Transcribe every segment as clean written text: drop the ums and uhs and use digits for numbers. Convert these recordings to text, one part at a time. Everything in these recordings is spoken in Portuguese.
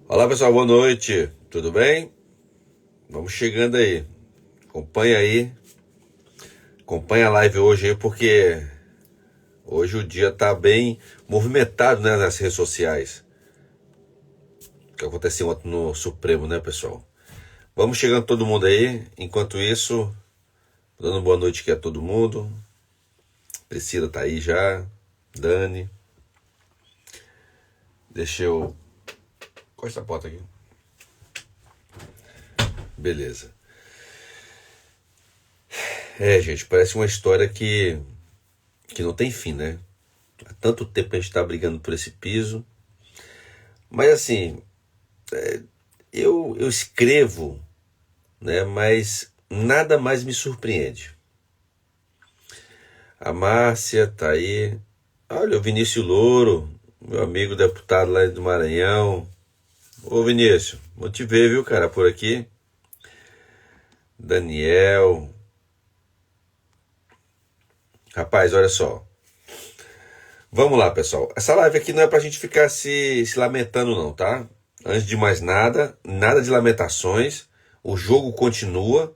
Olá pessoal, boa noite, tudo bem? Vamos chegando aí, acompanha aí, acompanha a live hoje aí porque hoje o dia tá bem movimentado, né, nas redes sociais. O que aconteceu ontem no Supremo, né, pessoal? Vamos chegando todo mundo aí, enquanto isso, dando boa noite aqui a todo mundo. Priscila tá aí já, Dani. Deixa eu... Costa a porta aqui. Beleza. Gente, parece uma história que não tem fim, né? Há tanto tempo a gente tá brigando por esse piso. Mas assim, eu escrevo, né? Mas nada mais me surpreende. A Márcia tá aí. Olha, o Vinícius Louro, meu amigo deputado lá do Maranhão. Ô Vinícius, vou te ver, viu, cara, por aqui. Daniel. Rapaz, olha só. Vamos lá, pessoal. Essa live aqui não é pra gente ficar se lamentando, não, tá? Antes de mais nada, nada de lamentações. O jogo continua.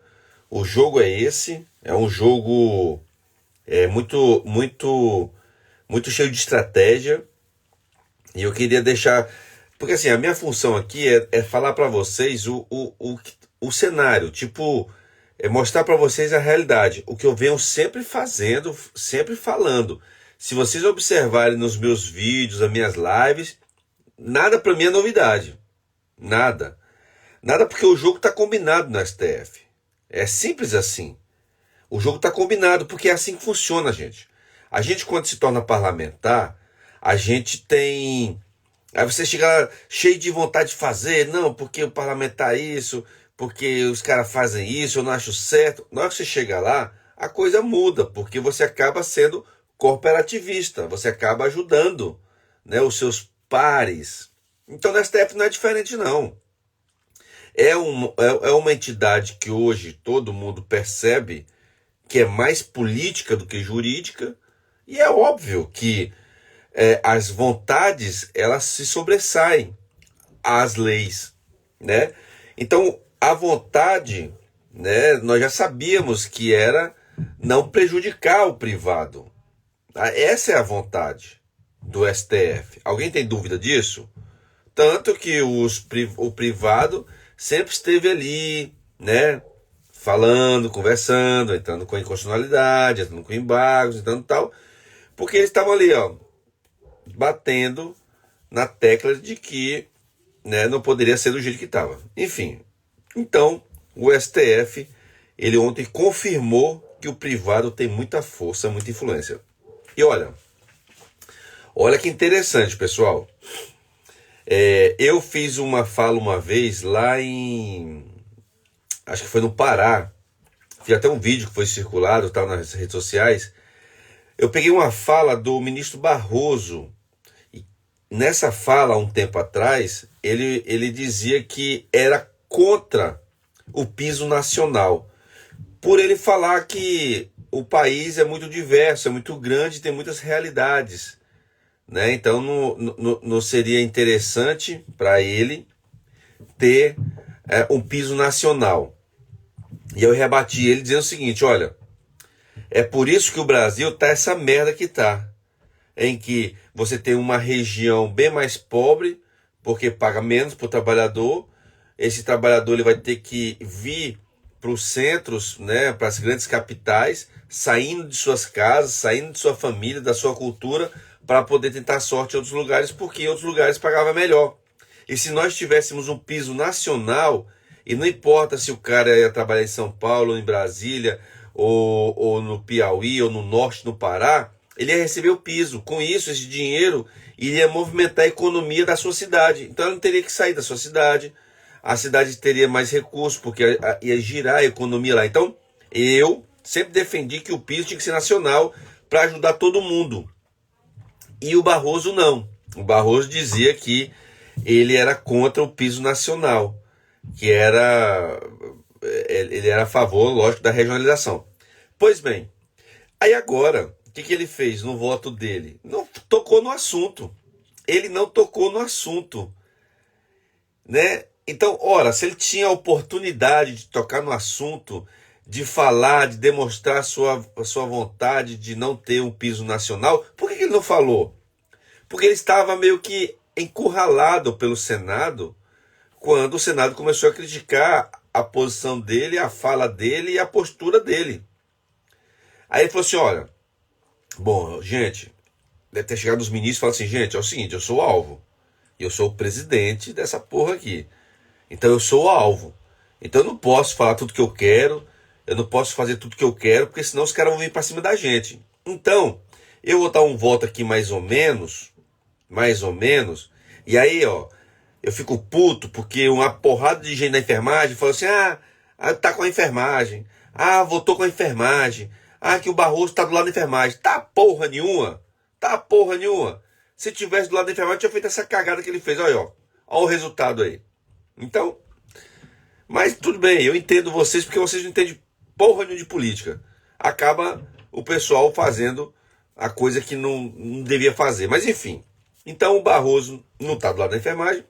O jogo é esse. É um jogo muito cheio de estratégia. E eu queria deixar... Porque assim, a minha função aqui é falar pra vocês o cenário. Tipo, é mostrar pra vocês a realidade. O que eu venho sempre fazendo, sempre falando. Se vocês observarem nos meus vídeos, nas minhas lives, nada pra mim é novidade. Nada. Nada porque o jogo tá combinado no STF. É simples assim. O jogo tá combinado porque é assim que funciona, gente. A gente, quando se torna parlamentar, a gente tem... Aí você chega lá cheio de vontade de fazer, não, porque o parlamentar é isso, porque os caras fazem isso, eu não acho certo. Na hora que você chega lá, a coisa muda, porque você acaba sendo cooperativista, você acaba ajudando, né, os seus pares. Então, no STF não é diferente, não. É uma entidade que hoje todo mundo percebe que é mais política do que jurídica, e é óbvio que as vontades elas se sobressaem às leis, né? Então a vontade, né? Nós já sabíamos que era não prejudicar o privado. Essa é a vontade do STF. Alguém tem dúvida disso? Tanto que o privado sempre esteve ali, né? Falando, conversando, entrando com inconstitucionalidade, entrando com embargos, entrando tal, porque eles estavam ali, ó, batendo na tecla de que, né, não poderia ser do jeito que estava. Enfim, então o STF ele ontem confirmou que o privado tem muita força, muita influência. E olha que interessante, pessoal. Eu fiz uma fala uma vez lá acho que foi no Pará. Fiz até um vídeo que foi circulado, tal, nas redes sociais. Eu peguei uma fala do ministro Barroso. Nessa fala, há um tempo atrás, ele dizia que era contra o piso nacional, por ele falar que o país é muito diverso, é muito grande, tem muitas realidades, né? Então não seria interessante para ele ter um piso nacional. E eu rebati ele dizendo o seguinte, olha, é por isso que o Brasil tá essa merda que tá, em que você tem uma região bem mais pobre, porque paga menos para o trabalhador. Esse trabalhador ele vai ter que vir para os centros, né, para as grandes capitais, saindo de suas casas, saindo de sua família, da sua cultura, para poder tentar sorte em outros lugares, porque em outros lugares pagava melhor. E se nós tivéssemos um piso nacional, e não importa se o cara ia trabalhar em São Paulo, ou em Brasília, ou no Piauí, ou no norte, no Pará, ele ia receber o piso. Com isso, esse dinheiro iria movimentar a economia da sua cidade. Então ele não teria que sair da sua cidade. A cidade teria mais recursos, porque ia girar a economia lá. Então, eu sempre defendi que o piso tinha que ser nacional para ajudar todo mundo. E o Barroso não. O Barroso dizia que ele era contra o piso nacional, que ele era a favor, lógico, da regionalização. Pois bem, aí agora, o que ele fez no voto dele? Não tocou no assunto. Ele não tocou no assunto. né? Então, ora, se ele tinha a oportunidade de tocar no assunto, de falar, de demonstrar a sua vontade de não ter um piso nacional, por que ele não falou? Porque ele estava meio que encurralado pelo Senado, quando o Senado começou a criticar a posição dele, a fala dele e a postura dele. Aí ele falou assim, olha, bom, gente, deve ter chegado os ministros e falado assim, gente, é o seguinte, eu sou o alvo. Eu sou o presidente dessa porra aqui. Então eu sou o alvo. Então eu não posso falar tudo que eu quero, eu não posso fazer tudo que eu quero, porque senão os caras vão vir pra cima da gente. Então, eu vou dar um voto aqui mais ou menos, e aí, ó, eu fico puto porque uma porrada de gente na enfermagem falou assim, tá com a enfermagem, votou com a enfermagem, que o Barroso tá do lado da enfermagem. Tá porra nenhuma. Se tivesse do lado da enfermagem, tinha feito essa cagada que ele fez. Olha, ó o resultado aí. Então, mas tudo bem, eu entendo vocês, porque vocês não entendem porra nenhuma de política. Acaba o pessoal fazendo a coisa que não devia fazer. Mas enfim, então o Barroso não tá do lado da enfermagem,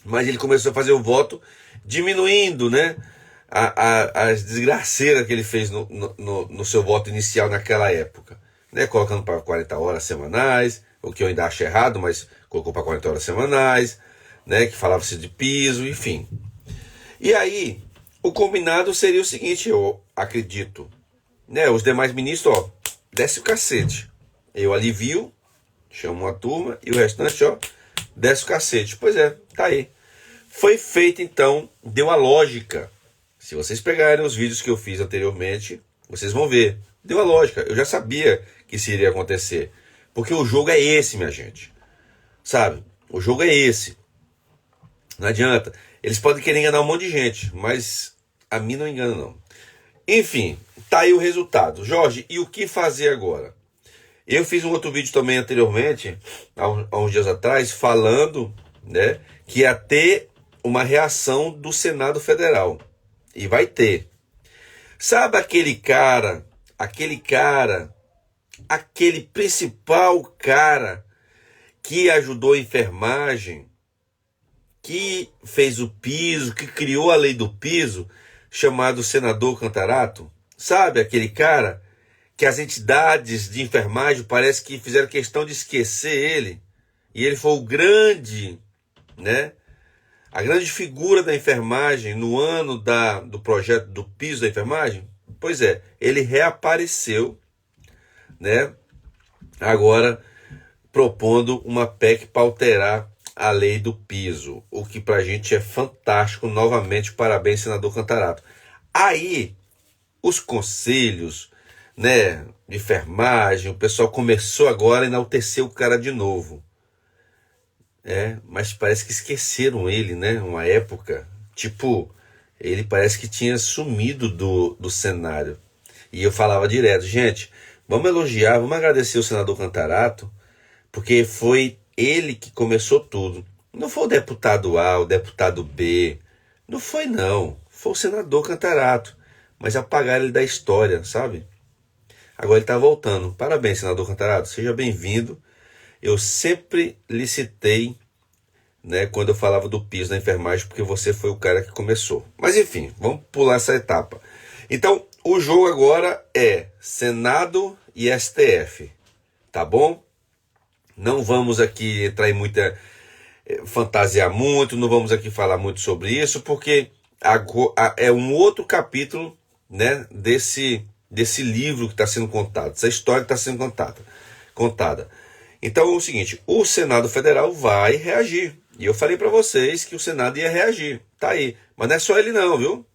mas ele começou a fazer o voto diminuindo, né, as desgraceiras que ele fez no seu voto inicial naquela época, né, colocando para 40 horas semanais, o que eu ainda acho errado, mas colocou para 40 horas semanais, né, que falava-se de piso, enfim. E aí, o combinado seria o seguinte, eu acredito, né, os demais ministros, ó, desce o cacete, eu alivio, chamo uma turma, e o restante, ó, desce o cacete. Pois é, tá aí. Foi feito então, deu a lógica. Se vocês pegarem os vídeos que eu fiz anteriormente, vocês vão ver. Deu a lógica. Eu já sabia que isso iria acontecer. Porque o jogo é esse, minha gente. Sabe? O jogo é esse. Não adianta. Eles podem querer enganar um monte de gente, mas a mim não engana, não. Enfim, tá aí o resultado. Jorge, e o que fazer agora? Eu fiz um outro vídeo também anteriormente, há uns dias atrás, falando, né, que ia ter uma reação do Senado Federal. E vai ter. Sabe aquele principal cara que ajudou a enfermagem, que fez o piso, que criou a lei do piso, chamado senador Cantarato? Sabe aquele cara que as entidades de enfermagem parece que fizeram questão de esquecer ele? E ele foi o grande, né, a grande figura da enfermagem no ano do projeto do piso da enfermagem? Pois é, ele reapareceu, né, agora propondo uma PEC para alterar a lei do piso, o que pra gente é fantástico. Novamente, parabéns, senador Cantarato. Aí, os conselhos, né, de enfermagem, o pessoal começou agora a enaltecer o cara de novo. Mas parece que esqueceram ele, né? Uma época, tipo, ele parece que tinha sumido do cenário. E eu falava direto, gente, vamos elogiar, vamos agradecer o senador Cantarato, porque foi ele que começou tudo. Não foi o deputado A, o deputado B, não foi não, foi o senador Cantarato. Mas apagaram ele da história, sabe? Agora ele está voltando. Parabéns, senador Cantarato, seja bem-vindo. Eu sempre lhe citei, né, quando eu falava do piso na enfermagem, porque você foi o cara que começou. Mas enfim, vamos pular essa etapa. Então, o jogo agora é Senado e STF, tá bom? Não vamos aqui entrar em muita... fantasiar muito, não vamos aqui falar muito sobre isso, porque é um outro capítulo, né, desse livro que está sendo contado, dessa história que está sendo contada. Então é o seguinte, o Senado Federal vai reagir. E eu falei para vocês que o Senado ia reagir. Tá aí. Mas não é só ele não, viu?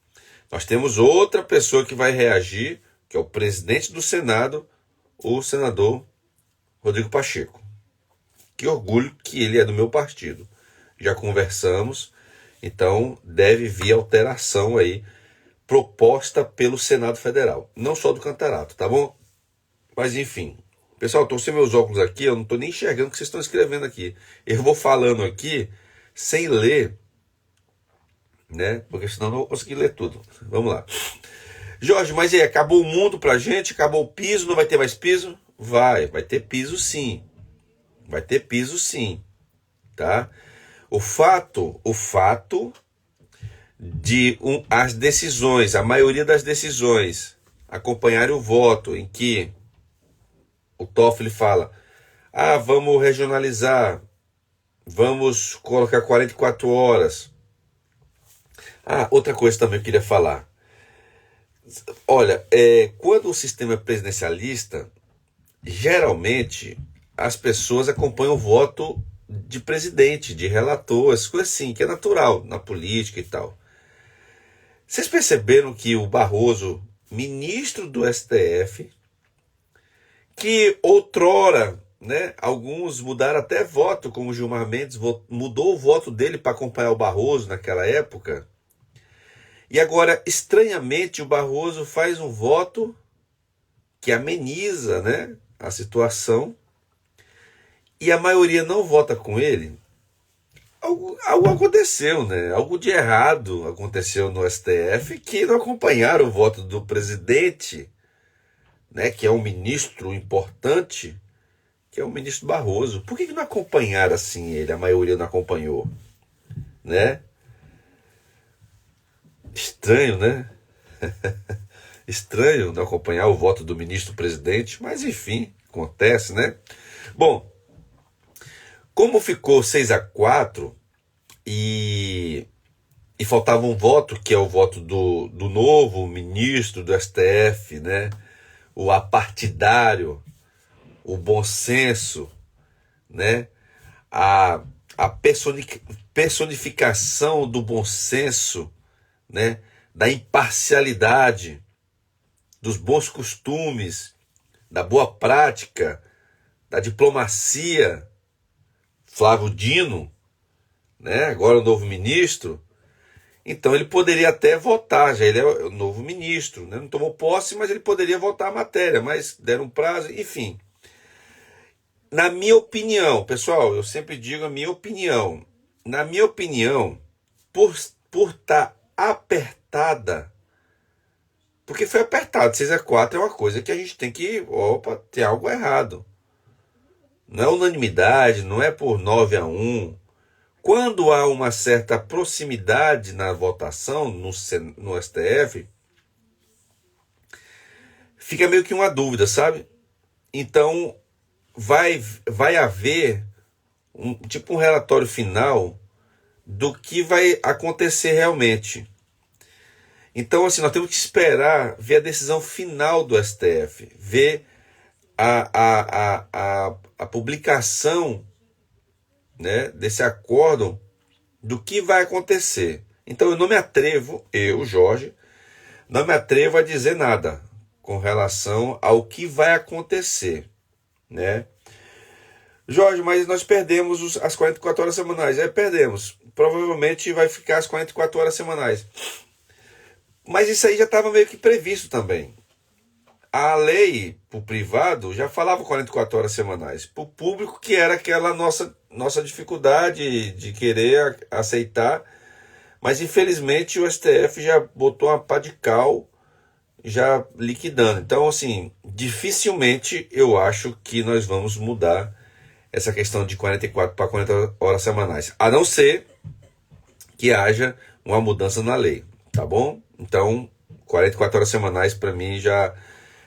Nós temos outra pessoa que vai reagir, que é o presidente do Senado, o senador Rodrigo Pacheco. Que orgulho que ele é do meu partido. Já conversamos, então deve vir alteração aí, proposta pelo Senado Federal. Não só do Cantarato, tá bom? Mas enfim... Pessoal, estou sem meus óculos aqui, eu não estou nem enxergando o que vocês estão escrevendo aqui. Eu vou falando aqui sem ler, né? Porque senão eu não vou conseguir ler tudo. Vamos lá. Jorge, mas aí, acabou o mundo pra gente? Acabou o piso? Não vai ter mais piso? Vai ter piso sim. Vai ter piso sim. Tá? O fato de as decisões, a maioria das decisões, acompanharem o voto em que o Toffoli fala: vamos regionalizar, vamos colocar 44 horas. Outra coisa também eu queria falar. Olha, quando o sistema é presidencialista, geralmente as pessoas acompanham o voto de presidente, de relator, essas coisas assim, que é natural na política e tal. Vocês perceberam que o Barroso, ministro do STF, que outrora, né, alguns mudaram até voto, como o Gilmar Mendes mudou o voto dele para acompanhar o Barroso naquela época, e agora, estranhamente, o Barroso faz um voto que ameniza, né, a situação, e a maioria não vota com ele. Algo aconteceu, né? Algo de errado aconteceu no STF, que não acompanharam o voto do presidente, né, que é um ministro importante, que é o ministro Barroso. Por que não acompanharam assim ele? A maioria não acompanhou, né? Estranho, né? Estranho não acompanhar o voto do ministro-presidente, mas enfim, acontece, né? Bom, como ficou 6-4 e faltava um voto, que é o voto do novo ministro do STF, né? O apartidário, o bom senso, né? A personificação do bom senso, né? Da imparcialidade, dos bons costumes, da boa prática, da diplomacia. Flávio Dino, né? Agora o novo ministro. Então ele poderia até votar, já ele é o novo ministro, né? Não tomou posse, mas ele poderia votar a matéria, mas deram um prazo, enfim. Na minha opinião, pessoal, eu sempre digo a minha opinião. Na minha opinião, por estar apertada, porque foi apertado, 6-4 é uma coisa que a gente tem que, ter algo errado. Não é unanimidade, não é por 9-1. Quando há uma certa proximidade na votação no STF, fica meio que uma dúvida, sabe? Então, vai haver um relatório final do que vai acontecer realmente. Então, assim, nós temos que esperar ver a decisão final do STF, ver a publicação, né, desse acórdão, do que vai acontecer. Então eu não me atrevo, Jorge, não me atrevo a dizer nada com relação ao que vai acontecer, né? Jorge, mas nós perdemos as 44 horas semanais. Perdemos. Provavelmente vai ficar as 44 horas semanais. Mas isso aí já estava meio que previsto também. A lei para o privado já falava 44 horas semanais. Para o público, que era aquela nossa dificuldade de querer aceitar. Mas infelizmente o STF já botou uma pá de cal, já liquidando. Então, assim, dificilmente eu acho que nós vamos mudar essa questão de 44 para 40 horas semanais. A não ser que haja uma mudança na lei, tá bom? Então, 44 horas semanais para mim já...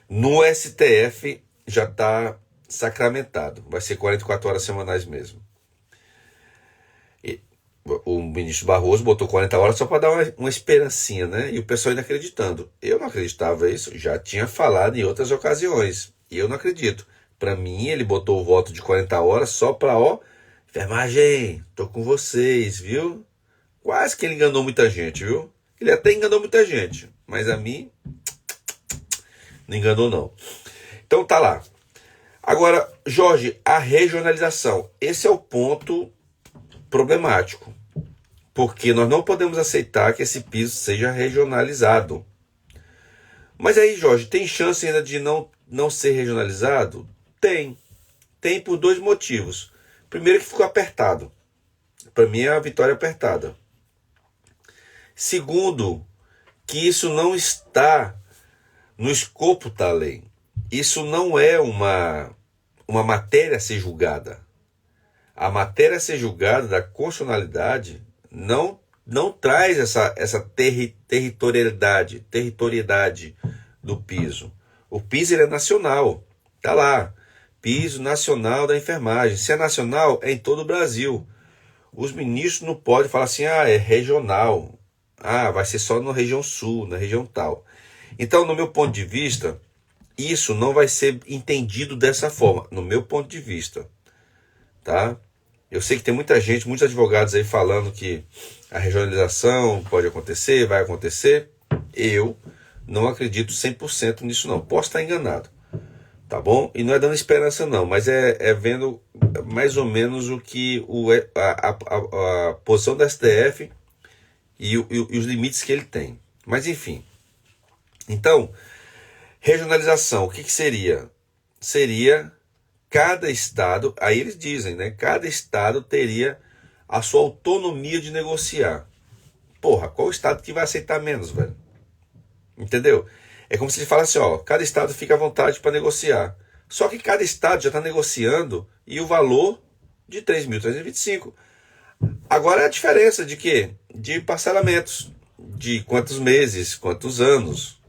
No STF já está sacramentado. Vai ser 44 horas semanais mesmo. E o ministro Barroso botou 40 horas só para dar uma esperancinha, né? E o pessoal ainda acreditando. Eu não acreditava isso. Já tinha falado em outras ocasiões. E eu não acredito. Para mim, ele botou o voto de 40 horas só para, enfermagem, tô com vocês, viu? Quase que ele enganou muita gente, viu? Ele até enganou muita gente. Mas a mim... não enganou, não. Então tá lá. Agora, Jorge, a regionalização. Esse é o ponto problemático. Porque nós não podemos aceitar que esse piso seja regionalizado. Mas aí, Jorge, tem chance ainda de não ser regionalizado? Tem. Tem por dois motivos. Primeiro, que ficou apertado. Para mim é a vitória apertada. Segundo, que isso não está no escopo da lei. Isso não é uma matéria a ser julgada. a matéria a ser julgada da constitucionalidade não traz essa territorialidade do piso. O piso ele é nacional, tá lá, piso nacional da enfermagem. Se é nacional, é em todo o Brasil. Os ministros não podem falar assim, é regional, vai ser só na região sul, na região tal. Então, no meu ponto de vista, isso não vai ser entendido dessa forma, no meu ponto de vista, tá? Eu sei que tem muita gente, muitos advogados aí falando que a regionalização pode acontecer, vai acontecer. Eu não acredito 100% nisso não. Posso estar enganado, tá bom? E não é dando esperança não, mas é vendo mais ou menos o que a posição da STF e os limites que ele tem. Mas enfim. Então, regionalização, o que seria? Seria cada estado, aí eles dizem, né? Cada estado teria a sua autonomia de negociar. Porra, qual estado que vai aceitar menos, velho? Entendeu? É como se ele falasse, cada estado fica à vontade para negociar. Só que cada estado já está negociando e o valor de 3.325. Agora é a diferença de quê? De parcelamentos. De quantos meses, quantos anos.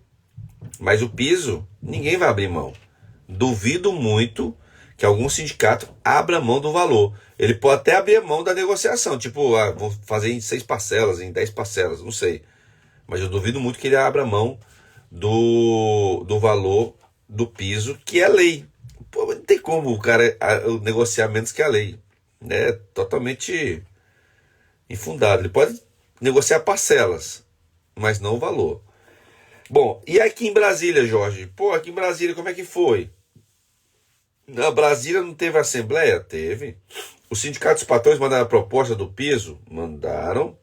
Mas o piso, ninguém vai abrir mão. Duvido muito que algum sindicato abra mão do valor. Ele pode até abrir mão da negociação, tipo, vou fazer em 6 parcelas, em 10 parcelas, não sei. Mas eu duvido muito que ele abra mão do valor do piso, que é lei. Pô, não tem como o cara negociar menos que a lei. É totalmente infundado. Ele pode negociar parcelas, mas não o valor. Bom, e aqui em Brasília, Jorge? Pô, aqui em Brasília, como é que foi? Na Brasília não teve assembleia? Teve. Os sindicatos patrões mandaram a proposta do piso? Mandaram.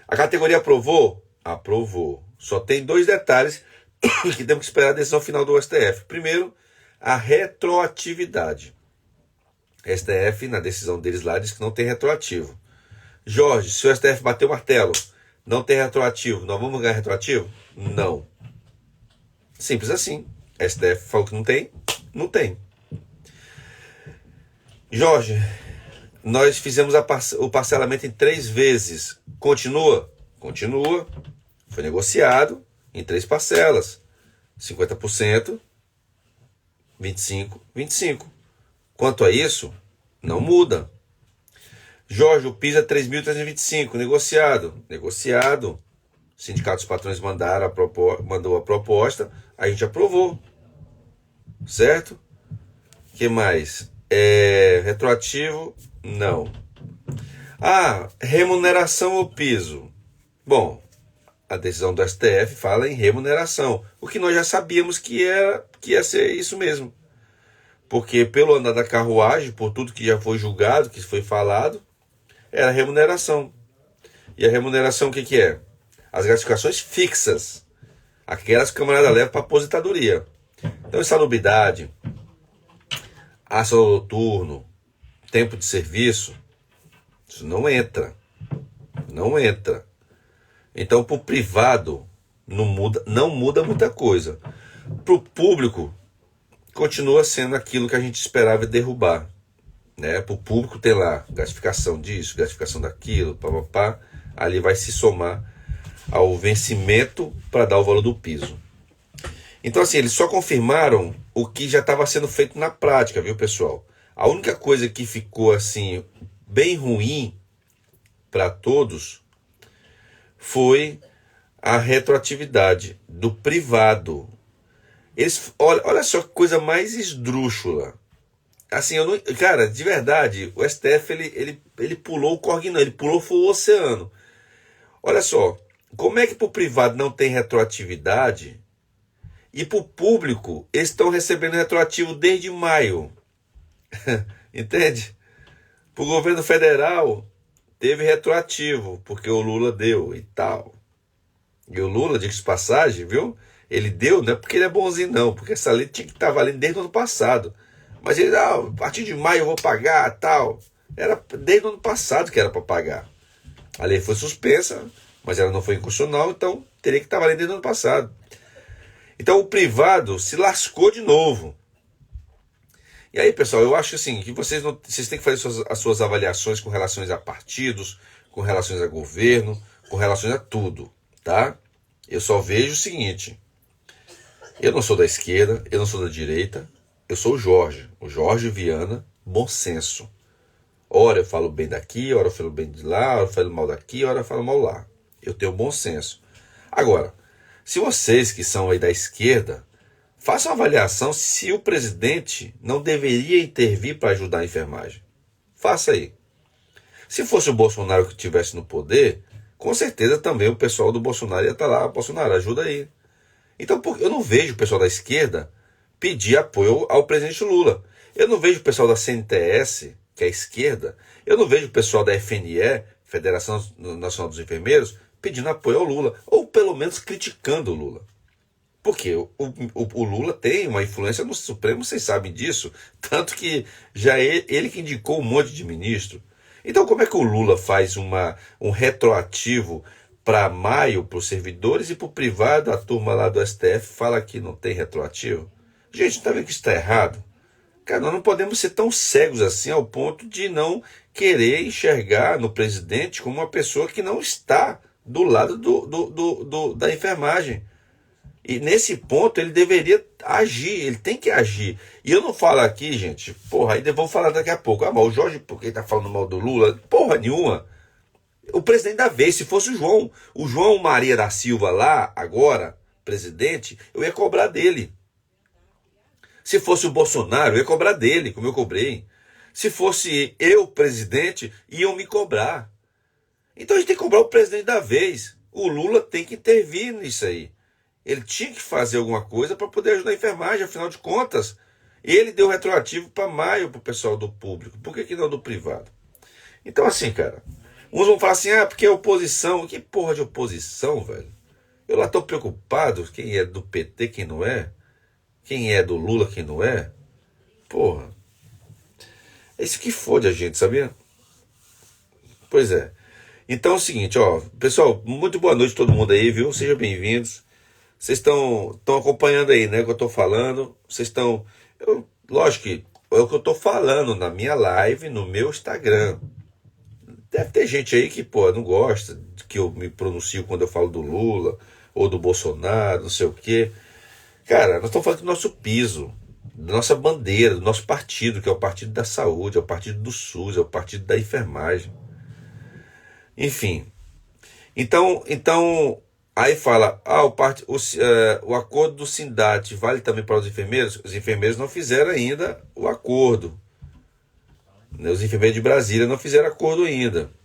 A categoria aprovou? Aprovou. Só tem 2 detalhes que temos que esperar a decisão final do STF. Primeiro, a retroatividade. STF, na decisão deles lá, diz que não tem retroativo. Jorge, se o STF bater o martelo, não tem retroativo, nós vamos ganhar retroativo? Não. Simples assim. STF falou que não tem, não tem. Jorge, nós fizemos o parcelamento em 3 vezes. Continua? Continua. Foi negociado em 3 parcelas. 50%, 25%, 25%. Quanto a isso, não muda. Jorge, o piso é 3.325, negociado. Negociado. Os sindicatos patrões mandou a proposta, a gente aprovou. Certo? O que mais? Retroativo? Não. Remuneração ou piso? Bom, a decisão do STF fala em remuneração, o que nós já sabíamos que ia ser isso mesmo. Porque pelo andar da carruagem, por tudo que já foi julgado, que foi falado, era remuneração. E a remuneração o que é? As gratificações fixas. Aquelas que o camarada leva para aposentadoria. Então, insalubridade, ação noturno, tempo de serviço, isso não entra. Não entra. Então, para o privado, não muda muita coisa. Para o público, continua sendo aquilo que a gente esperava derrubar. Né? Para o público tem lá gratificação disso, gratificação daquilo, papapá. Ali vai se somar ao vencimento para dar o valor do piso. Então, assim, eles só confirmaram o que já estava sendo feito na prática, viu, pessoal? A única coisa que ficou, assim, bem ruim para todos foi a retroatividade do privado. Olha só que coisa mais esdrúxula. Assim, cara, de verdade, o STF ele pulou o corguinho, ele pulou foi o oceano. Olha só, como é que para o privado não tem retroatividade e para o público eles estão recebendo retroativo desde maio? Entende? Para o governo federal teve retroativo, porque o Lula deu e tal. E o Lula, diga-se de passagem, viu? Ele deu, não é porque ele é bonzinho não, porque essa lei tinha que estar valendo desde o ano passado. Mas ele, a partir de maio eu vou pagar, tal. Era desde o ano passado que era para pagar. A lei foi suspensa, mas ela não foi inconstitucional, então teria que estar valendo desde o ano passado. Então o privado se lascou de novo. E aí, pessoal, eu acho assim, que vocês têm que fazer as suas avaliações com relações a partidos, com relações a governo, com relações a tudo, tá? Eu só vejo o seguinte: eu não sou da esquerda, eu não sou da direita, eu sou o Jorge Viana, bom senso. Ora eu falo bem daqui, ora eu falo bem de lá, ora eu falo mal daqui, ora eu falo mal lá. Eu tenho bom senso. Agora, se vocês que são aí da esquerda, façam uma avaliação se o presidente não deveria intervir para ajudar a enfermagem. Faça aí. Se fosse o Bolsonaro que estivesse no poder, com certeza também o pessoal do Bolsonaro ia estar lá. Bolsonaro, ajuda aí. Então, eu não vejo o pessoal da esquerda pedir apoio ao presidente Lula. Eu não vejo o pessoal da CNTS, que é a esquerda, eu não vejo o pessoal da FNE, Federação Nacional dos Enfermeiros, pedindo apoio ao Lula, ou pelo menos criticando o Lula. Porque o Lula tem uma influência no Supremo, vocês sabem disso, tanto que já ele que indicou um monte de ministro. Então como é que o Lula faz um retroativo para maio para os servidores e para o privado, a turma lá do STF fala que não tem retroativo? Gente, tá vendo que isso está errado? Cara, nós não podemos ser tão cegos assim ao ponto de não querer enxergar no presidente como uma pessoa que não está do lado da enfermagem. E nesse ponto ele deveria agir, ele tem que agir. E eu não falo aqui, gente, porra, aí vão falar daqui a pouco. Ah, mas o Jorge, por que tá falando mal do Lula? Porra nenhuma. O presidente da vez, se fosse o João Maria da Silva lá, agora, presidente, eu ia cobrar dele. Se fosse o Bolsonaro, eu ia cobrar dele, como eu cobrei. Se fosse eu, presidente, iam me cobrar. Então a gente tem que cobrar o presidente da vez. O Lula tem que intervir nisso aí. Ele tinha que fazer alguma coisa para poder ajudar a enfermagem, afinal de contas. Ele deu retroativo para maio para o pessoal do público. Por que não do privado? Então assim, cara, uns vão falar assim, porque é oposição. Que porra de oposição, velho? Eu lá estou preocupado, quem é do PT, quem não é. Quem é do Lula, quem não é. Porra. É isso que fode a gente, sabia? Pois é. Então é o seguinte, ó. Pessoal, muito boa noite a todo mundo aí, viu? Sejam bem-vindos. Vocês estão acompanhando aí, né, o que eu estou falando. Vocês estão... Lógico que é o que eu estou falando na minha live, no meu Instagram. Deve ter gente aí que, pô, não gosta de que eu me pronuncio quando eu falo do Lula ou do Bolsonaro, não sei o quê. Cara, nós estamos falando do nosso piso, da nossa bandeira, do nosso partido, que é o Partido da Saúde, é o Partido do SUS, é o Partido da Enfermagem. Enfim. Então aí fala, o acordo do Sindat vale também para os enfermeiros? Os enfermeiros não fizeram ainda o acordo. Os enfermeiros de Brasília não fizeram acordo ainda.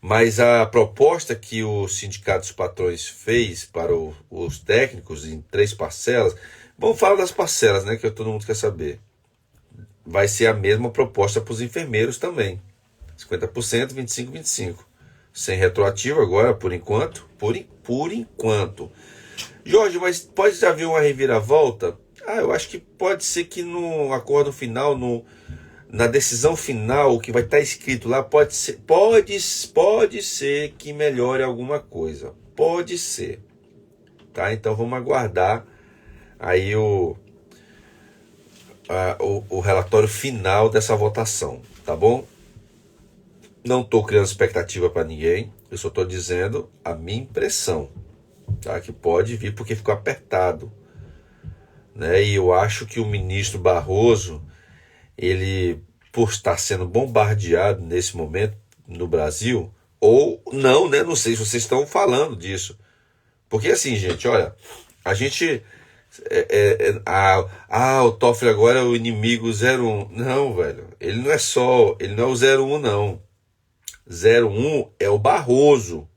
Mas a proposta que o Sindicato dos Patrões fez para os técnicos em 3 parcelas, vamos falar das parcelas, né, que todo mundo quer saber. Vai ser a mesma proposta para os enfermeiros também. 50%, 25%, 25%. Sem retroativo agora, por enquanto. Por enquanto. Jorge, mas pode haver uma reviravolta? Eu acho que pode ser que no acordo final, na decisão final, o que vai estar escrito lá, pode ser que melhore alguma coisa. Pode ser. Tá? Então vamos aguardar aí o relatório final dessa votação. Tá bom? Não estou criando expectativa para ninguém. Eu só estou dizendo a minha impressão. Tá? Que pode vir porque ficou apertado. Né? E eu acho que o ministro Barroso, ele, por estar sendo bombardeado nesse momento no Brasil, ou não, né? Não sei se vocês estão falando disso. Porque assim, gente, olha, a gente... o Toffoli agora é o inimigo 01. Não, velho. Ele não é o 01, não. 01 é o Barroso.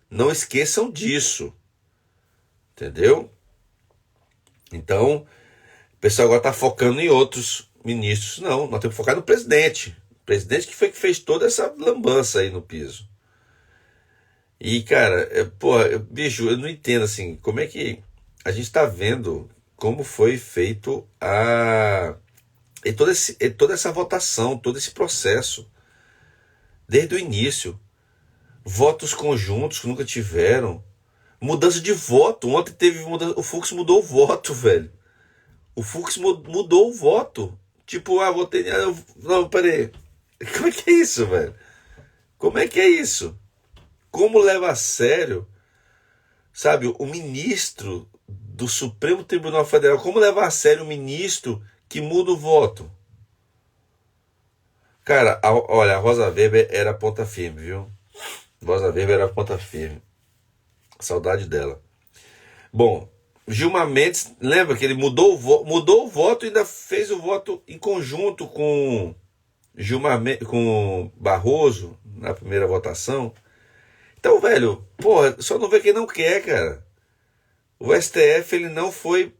Não esqueçam disso. Entendeu? Então, o pessoal agora está focando em outros ministros. Não, nós temos que focar no presidente. O presidente que foi que fez toda essa lambança aí no piso. E, cara, bicho, eu não entendo assim, como é que a gente está vendo como foi feito toda essa votação, todo esse processo. Desde o início. Votos conjuntos que nunca tiveram. Mudança de voto. Ontem teve mudança. O Fux mudou o voto, velho. O Fux mudou o voto. Tipo, vou ter. Não, peraí. Como é que é isso, velho? Como é que é isso? Como leva a sério, sabe, o ministro do Supremo Tribunal Federal? Como levar a sério o ministro que muda o voto? Cara, olha, a Rosa Weber era ponta firme, viu? Rosa Weber era ponta firme. Saudade dela. Bom, Gilmar Mendes, lembra que ele mudou o voto e ainda fez o voto em conjunto com com Barroso na primeira votação. Então, velho, porra, só não vê quem não quer, cara. O STF, ele não foi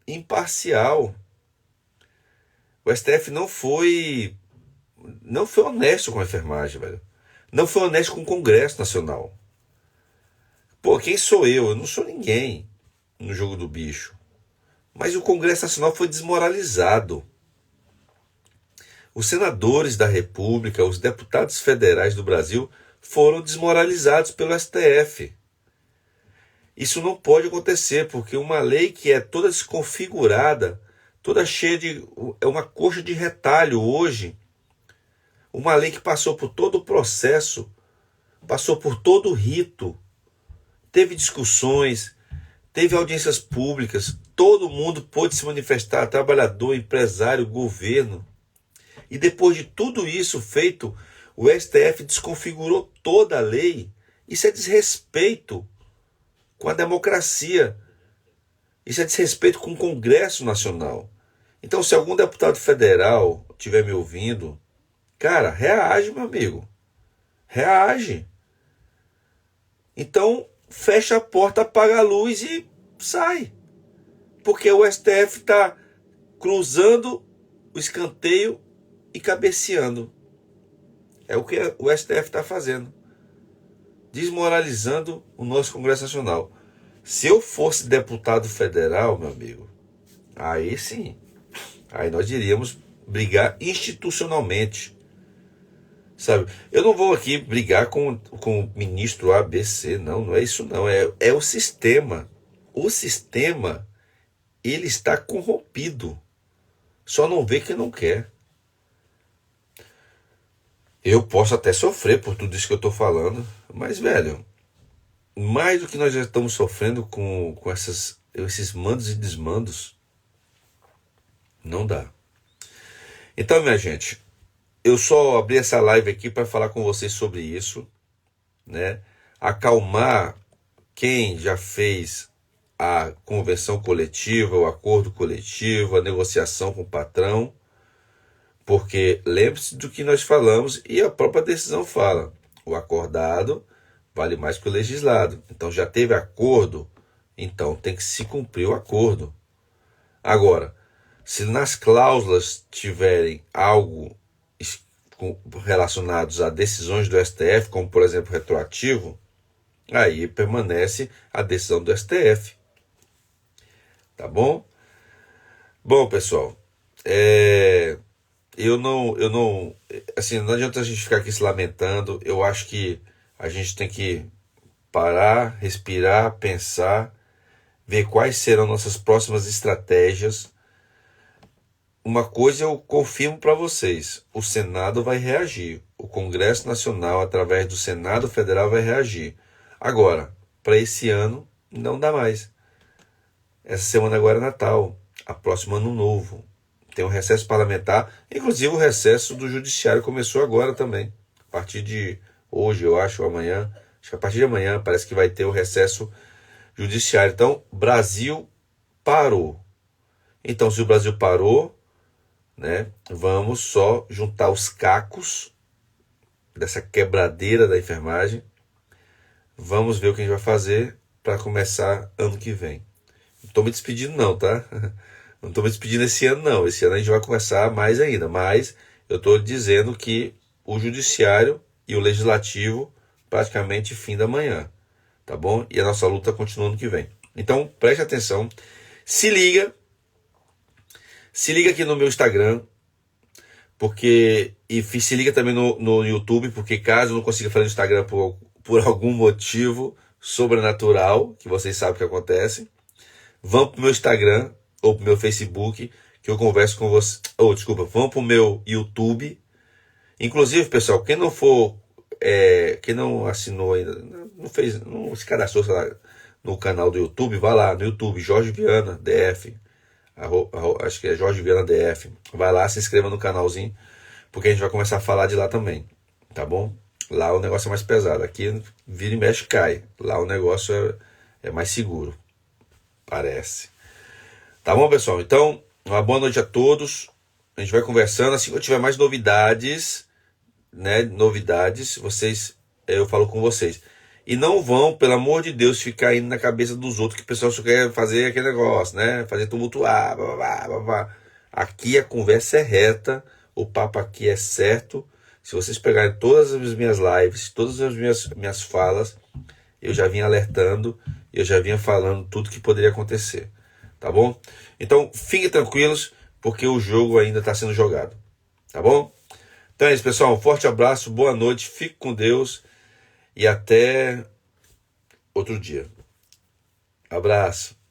imparcial. O STF não foi honesto com a enfermagem, velho. Não foi honesto com o Congresso Nacional. Pô, quem sou eu? Eu não sou ninguém no jogo do bicho. Mas o Congresso Nacional foi desmoralizado. Os senadores da República, os deputados federais do Brasil foram desmoralizados pelo STF. Isso não pode acontecer, porque uma lei que é toda desconfigurada, toda cheia de... é uma coxa de retalho hoje. Uma lei que passou por todo o processo, passou por todo o rito, teve discussões, teve audiências públicas, todo mundo pôde se manifestar, trabalhador, empresário, governo. E depois de tudo isso feito, o STF desconfigurou toda a lei. Isso é desrespeito com a democracia. Isso é desrespeito com o Congresso Nacional. Então, se algum deputado federal estiver me ouvindo, cara, reage, meu amigo. Reage. Então, fecha a porta, apaga a luz e sai. Porque o STF está cruzando o escanteio e cabeceando. É o que o STF está fazendo. Desmoralizando o nosso Congresso Nacional. Se eu fosse deputado federal, meu amigo, aí sim. Aí nós iríamos brigar institucionalmente. Sabe? Eu não vou aqui brigar com o ministro ABC, não é isso não. É o sistema. O sistema, ele está corrompido. Só não vê quem não quer. Eu posso até sofrer por tudo isso que eu estou falando, mas, velho, mais do que nós já estamos sofrendo com esses mandos e desmandos, não dá. Então, minha gente, eu só abri essa live aqui para falar com vocês sobre isso, né? Acalmar quem já fez a convenção coletiva, o acordo coletivo, a negociação com o patrão, porque lembre-se do que nós falamos e a própria decisão fala. O acordado vale mais que o legislado. Então já teve acordo, então tem que se cumprir o acordo. Agora, se nas cláusulas tiverem algo relacionados a decisões do STF, como por exemplo retroativo, aí permanece a decisão do STF. Tá bom? Bom, pessoal, assim, não adianta a gente ficar aqui se lamentando. Eu acho que a gente tem que parar, respirar, pensar, ver quais serão nossas próximas estratégias. Uma coisa eu confirmo para vocês: o Senado vai reagir, o Congresso Nacional, através do Senado Federal, vai reagir. Agora, para esse ano, não dá mais. Essa semana agora é Natal, a próxima Ano Novo. Tem um recesso parlamentar, inclusive o recesso do Judiciário começou agora também. A partir de hoje, eu acho, amanhã, acho que a partir de amanhã parece que vai ter o recesso judiciário. Então, Brasil parou. Então, se o Brasil parou, né, vamos só juntar os cacos dessa quebradeira da enfermagem. Vamos ver o que a gente vai fazer para começar ano que vem. Não estou me despedindo não, tá? Não estou me despedindo esse ano não. Esse ano a gente vai começar mais ainda. Mas eu estou dizendo que o Judiciário e o Legislativo praticamente fim da manhã. Tá bom? E a nossa luta continua ano que vem. Então preste atenção. Se liga aqui no meu Instagram. E se liga também no YouTube. Porque caso eu não consiga fazer no Instagram por algum motivo sobrenatural, que vocês sabem o que acontece, vão pro meu Instagram, ou pro meu Facebook, que eu converso com você. Ou, desculpa, vão pro meu YouTube. Inclusive, pessoal, quem não for, quem não assinou ainda, não fez, não se cadastrou, sei lá, no canal do YouTube, vai lá no YouTube, Jorge Viana DF, acho que é Jorge Viana DF, vai lá, se inscreva no canalzinho, porque a gente vai começar a falar de lá também, tá bom? Lá o negócio é mais pesado, aqui vira e mexe cai, lá o negócio é mais seguro, parece. Tá bom, pessoal? Então, uma boa noite a todos, a gente vai conversando, assim que eu tiver mais novidades, né, eu falo com vocês. E não vão, pelo amor de Deus, ficar indo na cabeça dos outros que o pessoal só quer fazer aquele negócio, né? Fazer tumultuar, blá, blá, blá, blá. Aqui a conversa é reta, o papo aqui é certo. Se vocês pegarem todas as minhas lives, todas as minhas falas, eu já vinha alertando, eu já vinha falando tudo que poderia acontecer, tá bom? Então, fiquem tranquilos, porque o jogo ainda está sendo jogado, tá bom? Então é isso, pessoal. Um forte abraço, boa noite, fique com Deus e até outro dia. Abraço.